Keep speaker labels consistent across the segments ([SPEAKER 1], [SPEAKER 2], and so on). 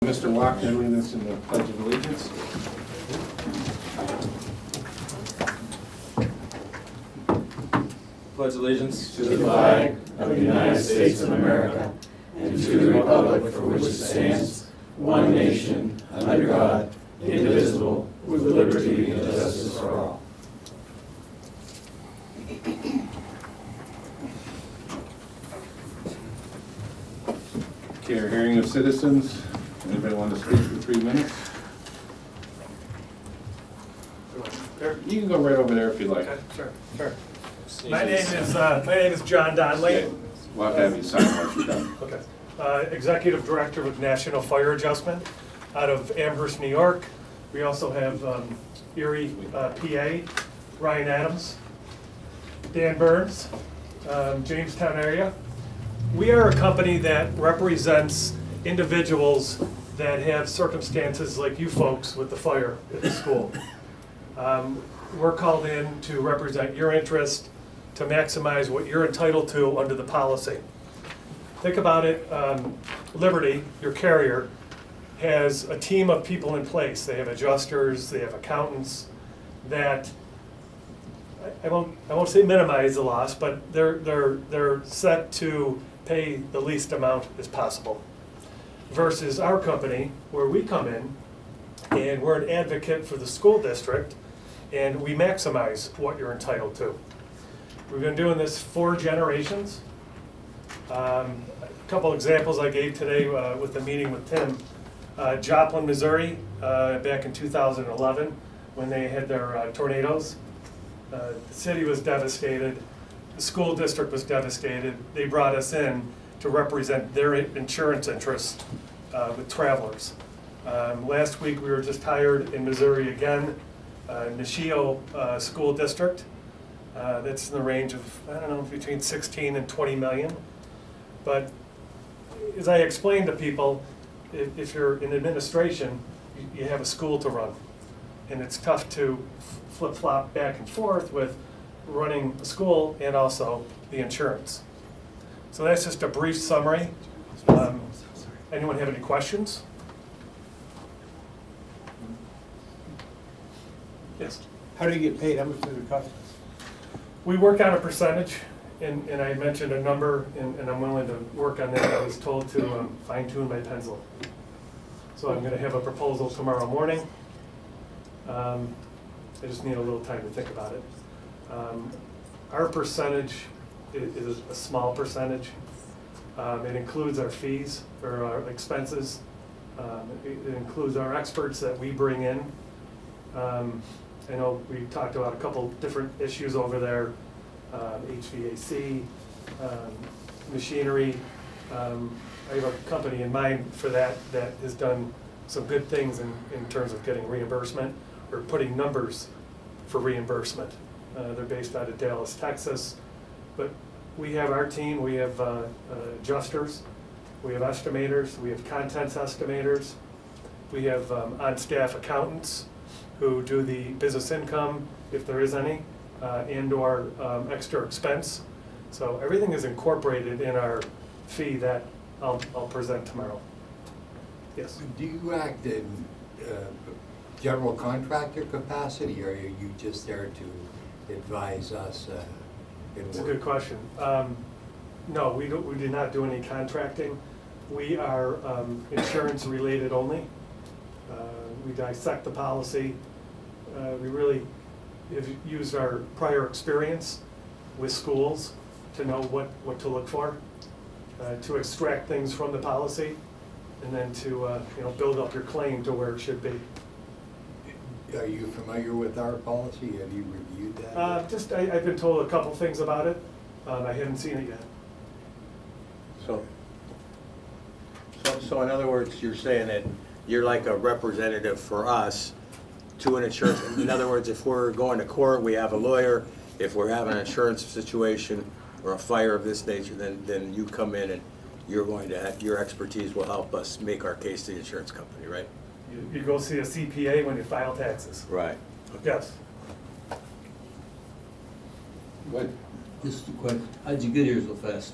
[SPEAKER 1] Mr. Locke doing this in the Pledge of Allegiance. Pledge allegiance
[SPEAKER 2] to the flag of the United States of America and to the republic for which it stands, one nation, under God, indivisible, with liberty and justice for all.
[SPEAKER 1] Okay, our hearing of citizens. Anybody want to speak for 3 minutes? You can go right over there if you like.
[SPEAKER 3] Okay, sure. My name is John Donnelly.
[SPEAKER 1] We'll have to have you sign once you're done.
[SPEAKER 3] Okay. Executive Director with National Fire Adjustment out of Amherst, New York. We also have Erie, PA, Ryan Adams, Dan Burns, Jamestown area. We are a company that represents individuals that have circumstances like you folks with the fire at the school. We're called in to represent your interest, to maximize what you're entitled to under the policy. Think about it, Liberty, your carrier, has a team of people in place. They have adjusters, they have accountants that, I won't say minimize the loss, but they're set to pay the least amount as possible. Versus our company, where we come in, and we're an advocate for the school district, and we maximize what you're entitled to. We've been doing this 4 generations. A couple examples I gave today with the meeting with Tim. Joplin, Missouri, back in 2011, when they had their tornadoes. The city was devastated. The school district was devastated. They brought us in to represent their insurance interests with travelers. Last week, we were just hired in Missouri again, Nishio School District. That's in the range of, I don't know, between 16 and 20 million. But as I explained to people, if you're in administration, you have a school to run. And it's tough to flip-flop back and forth with running a school and also the insurance. So that's just a brief summary. Anyone have any questions? Yes.
[SPEAKER 4] How do you get paid? How much does it cost?
[SPEAKER 3] We work on a percentage, and I mentioned a number, and I'm willing to work on that. I was told to fine tune my pencil. So I'm gonna have a proposal tomorrow morning. I just need a little time to think about it. Our percentage is a small percentage. It includes our fees, or our expenses. It includes our experts that we bring in. I know we talked about a couple different issues over there, HVAC, machinery. I have a company in mind for that has done some good things in terms of getting reimbursement or putting numbers for reimbursement. They're based out of Dallas, Texas. But we have our team, we have adjusters, we have estimators, we have contents estimators, we have on-staff accountants who do the business income, if there is any, and or extra expense. So everything is incorporated in our fee that I'll present tomorrow. Yes.
[SPEAKER 5] Do you act in general contractor capacity, or are you just there to advise us?
[SPEAKER 3] It's a good question. No, we do not do any contracting. We are insurance related only. We dissect the policy. We really have used our prior experience with schools to know what to look for, to extract things from the policy, and then to build up your claim to where it should be.
[SPEAKER 5] Are you familiar with our policy? Have you reviewed that?
[SPEAKER 3] I've been told a couple things about it. I haven't seen it yet.
[SPEAKER 4] So in other words, you're saying that you're like a representative for us to an insurance. In other words, if we're going to court, we have a lawyer. If we're having an insurance situation or a fire of this nature, then you come in and you're going to have, your expertise will help us make our case to the insurance company, right?
[SPEAKER 3] You go see a CPA when you file taxes.
[SPEAKER 4] Right.
[SPEAKER 3] Yes.
[SPEAKER 1] Good.
[SPEAKER 2] Just a question, how'd you get here so fast?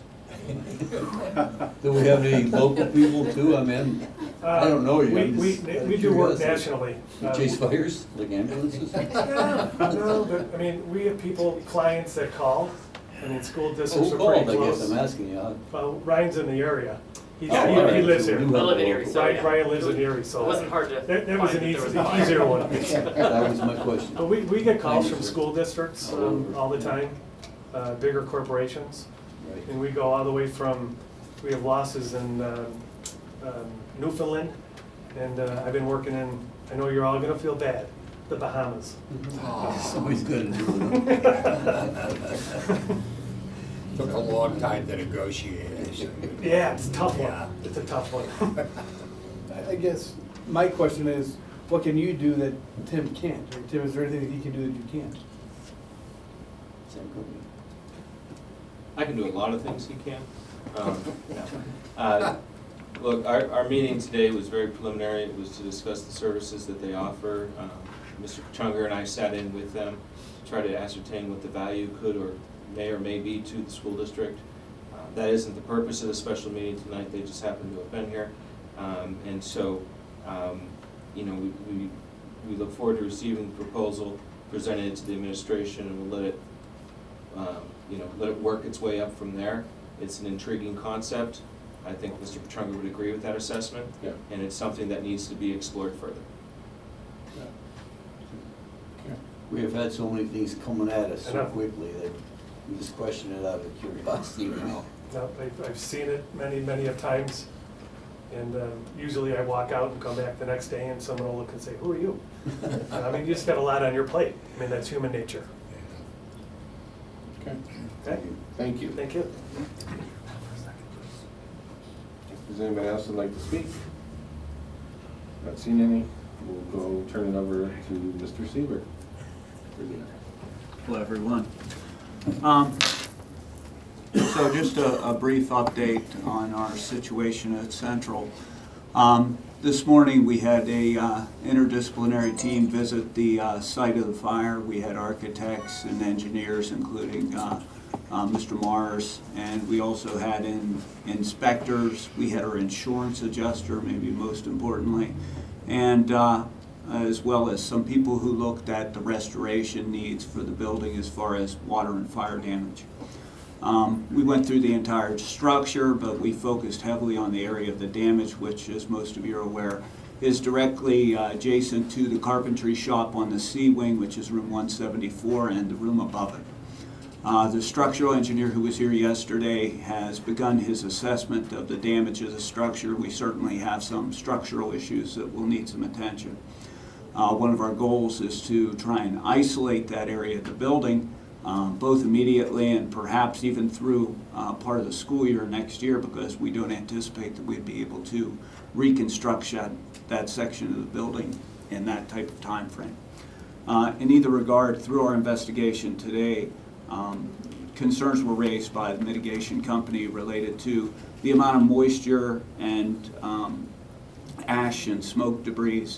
[SPEAKER 2] Do we have any local people too? I mean, I don't know you. I'm
[SPEAKER 3] We
[SPEAKER 2] just out of
[SPEAKER 3] we do work
[SPEAKER 2] curiosity.
[SPEAKER 3] nationally.
[SPEAKER 2] You chase fires, like ambulances?
[SPEAKER 3] Yeah, no, but, I mean, we have people, clients that call, I mean, school districts
[SPEAKER 2] Who
[SPEAKER 3] are pretty
[SPEAKER 2] called, I guess
[SPEAKER 3] close.
[SPEAKER 2] I'm asking you.
[SPEAKER 3] Well, Ryan's in the area. He
[SPEAKER 2] Oh, all right,
[SPEAKER 3] lives
[SPEAKER 2] so
[SPEAKER 3] here.
[SPEAKER 2] we do
[SPEAKER 6] I
[SPEAKER 2] have
[SPEAKER 6] live in
[SPEAKER 2] a
[SPEAKER 6] Erie,
[SPEAKER 2] local-
[SPEAKER 6] so yeah.
[SPEAKER 3] Ryan lives in Erie, so.
[SPEAKER 6] It wasn't hard to
[SPEAKER 3] That was
[SPEAKER 6] find
[SPEAKER 3] an
[SPEAKER 6] that there was a fire.
[SPEAKER 3] easier one.
[SPEAKER 2] That was my question.
[SPEAKER 3] But we get calls from
[SPEAKER 2] Thank you, sir.
[SPEAKER 3] school districts
[SPEAKER 2] All over.
[SPEAKER 3] all the time, bigger corporations.
[SPEAKER 2] Right.
[SPEAKER 3] And we go all the way from, we have losses in Newfoundland, and I've been working in, I know you're all gonna feel bad, the Bahamas.
[SPEAKER 2] It's always good to do it.
[SPEAKER 5] Took a long time to negotiate.
[SPEAKER 3] Yeah, it's a tough
[SPEAKER 5] Yeah.
[SPEAKER 3] one, it's a tough one.
[SPEAKER 7] I guess my question is, what can you do that Tim can't? Or Tim, is there anything that he can do that you can't?
[SPEAKER 2] Same company.
[SPEAKER 8] I can do a lot of things he can. Look, our meeting today was very preliminary. It was to discuss the services that they offer. Mr. Pachunga and I sat in with them to try to ascertain what the value could or may be to the school district. That isn't the purpose of the special meeting tonight. They just happen to have been here. And so, you know, we look forward to receiving the proposal, presenting it to the administration, and we'll let it you know, let it work its way up from there. It's an intriguing concept. I think Mr. Pachunga would agree with that assessment.
[SPEAKER 1] Yeah.
[SPEAKER 8] And it's something that needs to be explored further.
[SPEAKER 2] We have had so many things coming at us
[SPEAKER 3] I
[SPEAKER 2] so
[SPEAKER 3] know.
[SPEAKER 2] quickly that we just question it out of curiosity now.
[SPEAKER 3] No, I've seen it many a times, and usually I walk out and come back the next day and someone will look and say, who are you? I mean, you just got a lot on your plate. I mean, that's human nature.
[SPEAKER 1] Okay,
[SPEAKER 3] Okay?
[SPEAKER 1] thank you.
[SPEAKER 3] Thank you.
[SPEAKER 1] Does anybody else would like to speak? Not seen any. We'll go turn it over to Mr. Seaver.
[SPEAKER 9] Hello, everyone. So just a brief update on our situation at Central. This morning, we had a interdisciplinary team visit the site of the fire. We had architects and engineers, including Mr. Mars, and we also had inspectors. We had our insurance adjuster, maybe most importantly, and as well as some people who looked at the restoration needs for the building as far as water and fire damage. We went through the entire structure, but we focused heavily on the area of the damage, which, as most of you are aware, is directly adjacent to the carpentry shop on the C wing, which is room 174, and the room above it. The structural engineer who was here yesterday has begun his assessment of the damage of the structure. We certainly have some structural issues that will need some attention. One of our goals is to try and isolate that area of the building, both immediately and perhaps even through part of the school year next year, because we don't anticipate that we'd be able to reconstruct that section of the building in that type of time frame. In either regard, through our investigation today, concerns were raised by the mitigation company related to the amount of moisture and ash and smoke debris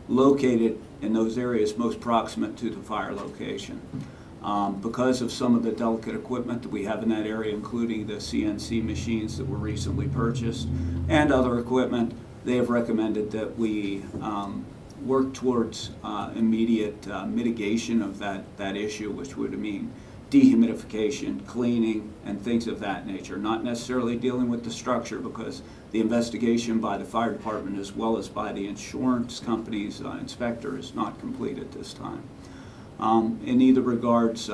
[SPEAKER 9] located in those areas most proximate to the fire location. Because of some of the delicate equipment that we have in that area, including the CNC machines that were recently purchased and other equipment, they have recommended that we work towards immediate mitigation of that issue, which would mean dehumidification, cleaning, and things of that nature. Not necessarily dealing with the structure, because the investigation by the fire department as well as by the insurance company's inspector is not complete at this time. In either regards,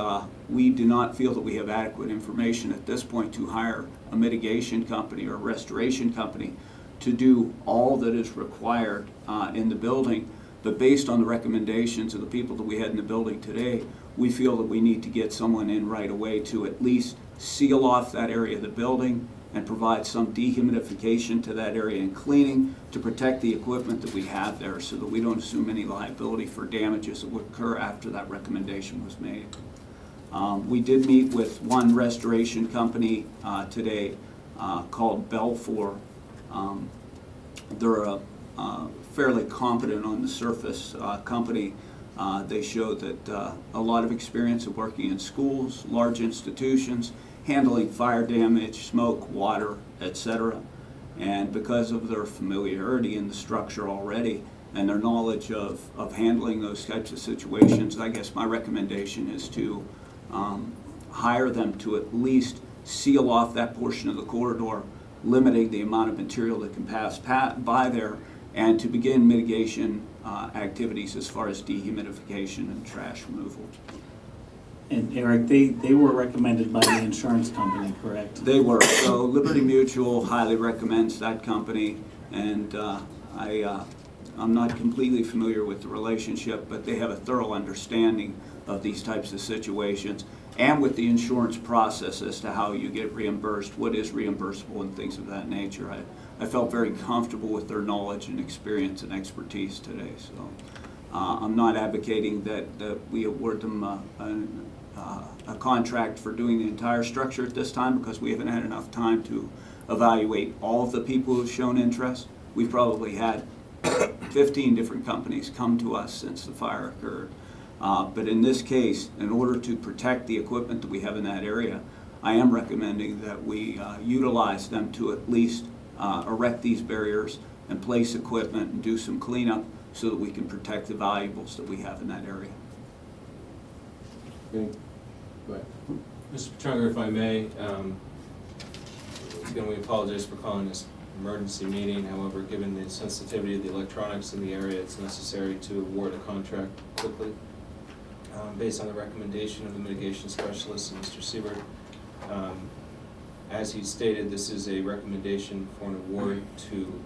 [SPEAKER 9] we do not feel that we have adequate information at this point to hire a mitigation company or a restoration company to do all that is required in the building. But based on the recommendations of the people that we had in the building today, we feel that we need to get someone in right away to at least seal off that area of the building and provide some dehumidification to that area and cleaning to protect the equipment that we have there, so that we don't assume any liability for damages that would occur after that recommendation was made. We did meet with one restoration company today called Belfour. They're a fairly competent on the surface company. They show that a lot of experience of working in schools, large institutions, handling fire damage, smoke, water, etc. And because of their familiarity in the structure already and their knowledge of handling those types of situations, I guess my recommendation is to hire them to at least seal off that portion of the corridor, limiting the amount of material that can pass by there, and to begin mitigation activities as far as dehumidification and trash removal.
[SPEAKER 2] And Eric, they were recommended by the insurance company, correct?
[SPEAKER 9] They were. So Liberty Mutual highly recommends that company, and I'm not completely familiar with the relationship, but they have a thorough understanding of these types of situations and with the insurance process as to how you get reimbursed, what is reimbursable, and things of that nature. I felt very comfortable with their knowledge and experience and expertise today. So I'm not advocating that we award them a contract for doing the entire structure at this time, because we haven't had enough time to evaluate all of the people who've shown interest. We've probably had 15 different companies come to us since the fire occurred. But in this case, in order to protect the equipment that we have in that area, I am recommending that we utilize them to at least erect these barriers and place equipment and do some cleanup so that we can protect the valuables that we have in that area.
[SPEAKER 1] Okay. Go ahead.
[SPEAKER 8] Mr. Petrunga, if I may, again, we apologize for calling this emergency meeting. However, given the sensitivity of the electronics in the area, it's necessary to award a contract quickly. Based on the recommendation of the mitigation specialist and Mr. Siebert. As he stated, this is a recommendation for an award to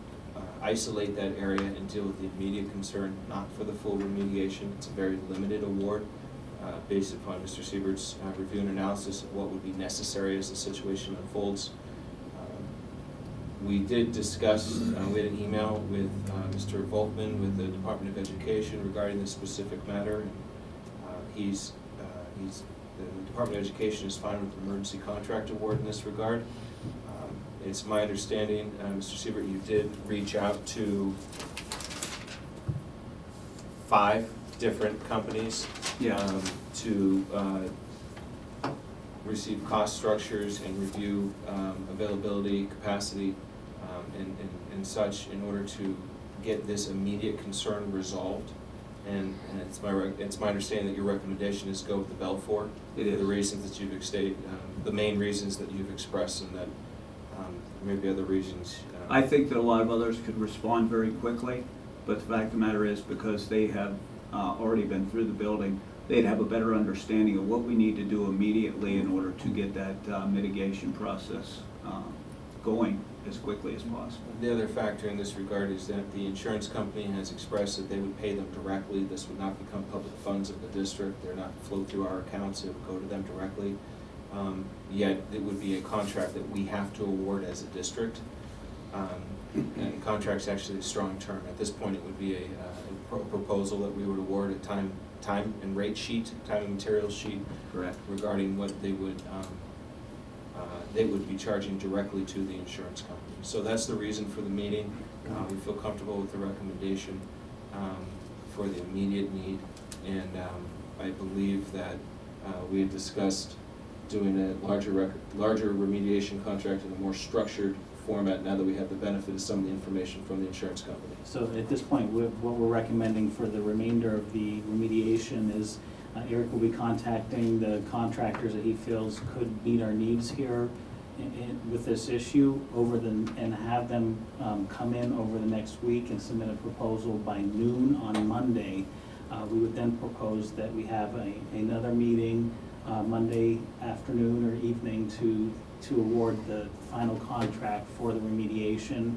[SPEAKER 8] isolate that area and deal with the immediate concern, not for the full remediation. It's a very limited award based upon Mr. Siebert's review and analysis of what would be necessary as the situation unfolds. We did discuss, we had an email with Mr. Volkman with the Department of Education regarding this specific matter. And, the Department of Education is fine with the emergency contract award in this regard. It's my understanding, Mr. Siebert, you did reach out to 5 different companies to receive cost structures and review availability, capacity, and such in order to get this immediate concern resolved. And it's my understanding that your recommendation is go with the Belfour.
[SPEAKER 9] It is.
[SPEAKER 8] For the reasons that you've stated, the main reasons that you've expressed, and that maybe other reasons.
[SPEAKER 9] I think that a lot of others could respond very quickly, but the fact of the matter is, because they have already been through the building, they'd have a better understanding of what we need to do immediately in order to get that mitigation process going as quickly as possible.
[SPEAKER 8] The other factor in this regard is that the insurance company has expressed that they would pay them directly. This would not become public funds of the district. They're not flow through our accounts. It would go to them directly. Yet it would be a contract that we have to award as a district. And contract's actually a strong term. At this point, it would be a proposal that we would award a time and rate sheet, time and material sheet.
[SPEAKER 9] Correct.
[SPEAKER 8] Regarding what they would be charging directly to the insurance company. So that's the reason for the meeting. We feel comfortable with the recommendation for the immediate need, and I believe that we had discussed doing a larger remediation contract in a more structured format now that we have the benefit of some of the information from the insurance company.
[SPEAKER 2] So at this point, what we're recommending for the remainder of the remediation is Eric will be contacting the contractors that he feels could meet our needs here with this issue and have them come in over the next week and submit a proposal by noon on Monday. We would then propose that we have another meeting Monday afternoon or evening to award the final contract for the remediation.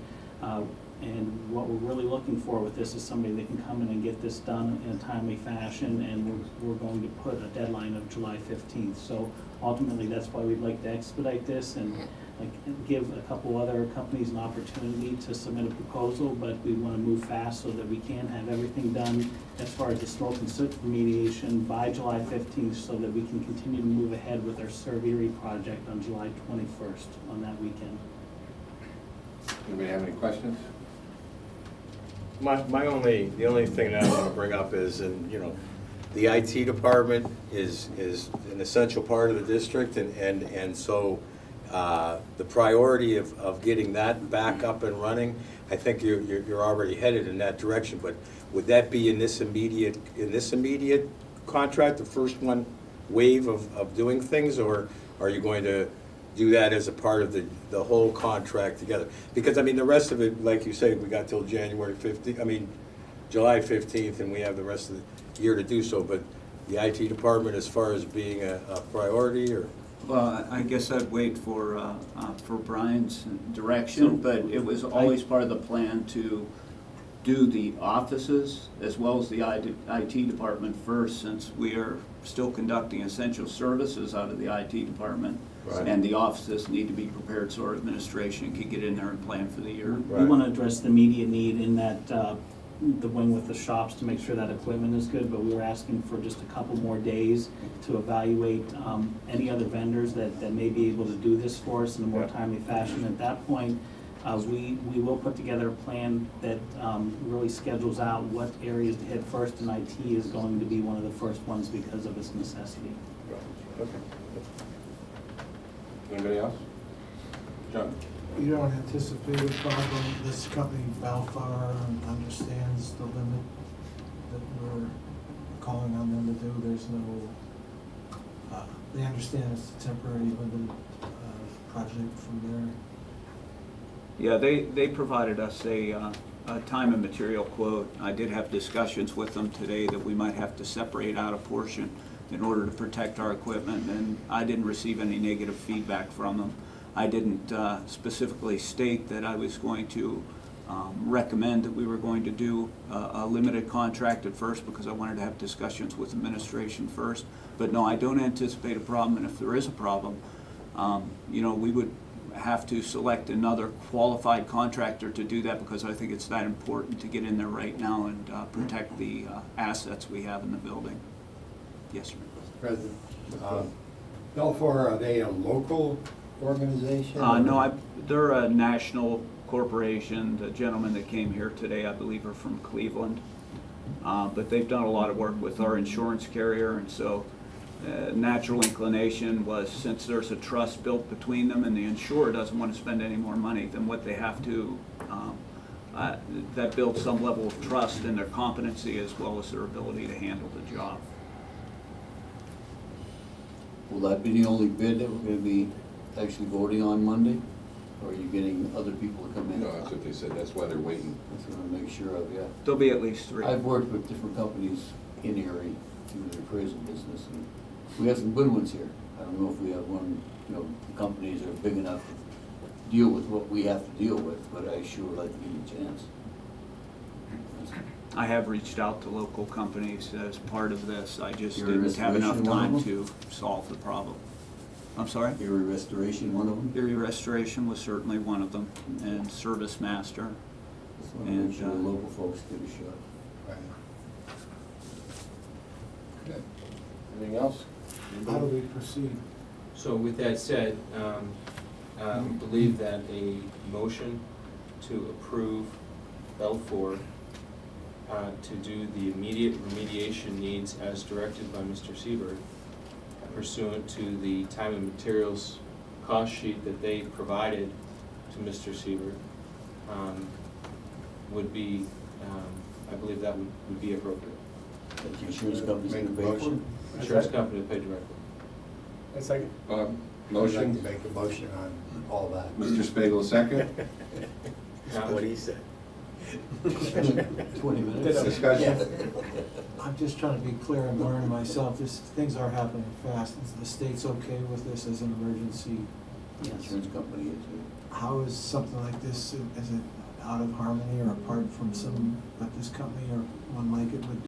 [SPEAKER 2] And what we're really looking for with this is somebody that can come in and get this done in a timely fashion, and we're going to put a deadline of July 15th. So ultimately, that's why we'd like to expedite this and give a couple other companies an opportunity to submit a proposal, but we want to move fast so that we can have everything done as far as the smoke and soot remediation by July 15th, so that we can continue to move ahead with our Cerveri project on July 21st on that weekend.
[SPEAKER 1] Anybody have any questions?
[SPEAKER 4] The only thing that I want to bring up is, and the IT department is an essential part of the district, and so the priority of getting that back up and running, I think you're already headed in that direction, but would that be in this immediate contract, the first wave of doing things, or are you going to do that as a part of the whole contract together? Because, I mean, the rest of it, like you say, we got till July 15th, and we have the rest of the year to do so, but the IT department, as far as being a priority, or?
[SPEAKER 9] Well, I guess I'd wait for Brian's direction, but it was always part of the plan to do the offices as well as the IT department first, since we are still conducting essential services out of the IT department.
[SPEAKER 4] Right.
[SPEAKER 9] And the offices need to be prepared so our administration can get in there and plan for the year.
[SPEAKER 4] Right.
[SPEAKER 6] We want to address the immediate need in that, the wing with the shops to make sure that equipment is good, but we were asking for just a couple more days to evaluate any other vendors that may be able to do this for us in a more timely fashion. At that point, we will put together a plan that really schedules out what areas to hit first, and IT is going to be one of the first ones because of its necessity.
[SPEAKER 1] Okay. Anybody else? John?
[SPEAKER 10] You don't anticipate a problem, this company, Balfour, understands the limit that we're calling on them to do, there's no, they understand it's a temporary limited project from there?
[SPEAKER 9] Yeah, they provided us a time and material quote. I did have discussions with them today that we might have to separate out a portion in order to protect our equipment, and I didn't receive any negative feedback from them. I didn't specifically state that I was going to recommend that we were going to do a limited contract at first, because I wanted to have discussions with administration first. But no, I don't anticipate a problem, and if there is a problem, you know, we would have to select another qualified contractor to do that, because I think it's that important to get in there right now and protect the assets we have in the building. Yes, sir.
[SPEAKER 5] President, Belfour, are they a local organization?
[SPEAKER 9] No, they're a national corporation. The gentlemen that came here today, I believe, are from Cleveland. But they've done a lot of work with our insurance carrier, and so natural inclination was, since there's a trust built between them and the insurer doesn't want to spend any more money than what they have to, that builds some level of trust in their competency as well as their ability to handle the job.
[SPEAKER 2] Will that be the only bid that we're gonna be actually voting on Monday? Or are you getting other people to come in?
[SPEAKER 1] No, that's what they said, that's why they're waiting.
[SPEAKER 2] That's what I want to make sure of, yeah.
[SPEAKER 9] There'll be at least 3.
[SPEAKER 2] I've worked with different companies in Erie through the appraisal business, and we have some good ones here. I don't know if we have one, you know, the companies are big enough to deal with what we have to deal with, but I sure would like to give you a chance.
[SPEAKER 9] I have reached out to local companies as part of this. I just
[SPEAKER 2] Erie
[SPEAKER 9] didn't have enough
[SPEAKER 2] Restoration, one
[SPEAKER 9] time
[SPEAKER 2] of
[SPEAKER 9] to solve the problem. I'm sorry?
[SPEAKER 2] Erie Restoration, one of them?
[SPEAKER 9] Erie Restoration was certainly one of them, and Service Master.
[SPEAKER 2] Just want to make sure the local folks get a shot.
[SPEAKER 1] Okay. Anything else?
[SPEAKER 10] How do we proceed?
[SPEAKER 8] So with that said, I believe that a motion to approve Belfour to do the immediate remediation needs as directed by Mr. Seibert pursuant to the time and materials cost sheet that they provided to Mr. Seibert would be, I believe that would be appropriate.
[SPEAKER 2] That the insurance company's gonna
[SPEAKER 5] Make a
[SPEAKER 2] pay for it?
[SPEAKER 5] motion.
[SPEAKER 8] Insurance company to pay directly.
[SPEAKER 7] A second.
[SPEAKER 5] I'd like
[SPEAKER 1] Motion,
[SPEAKER 5] to make a motion on all that.
[SPEAKER 1] Mr. Spiegel, second.
[SPEAKER 4] Not what he said.
[SPEAKER 2] 20 minutes?
[SPEAKER 1] Discussion.
[SPEAKER 10] I'm just trying to be clear and learn myself, things are happening fast, is the state's okay with this as an emergency?
[SPEAKER 2] The insurance company is too.
[SPEAKER 10] How is something like this, is it out of harmony or apart from some, what this company or one like it would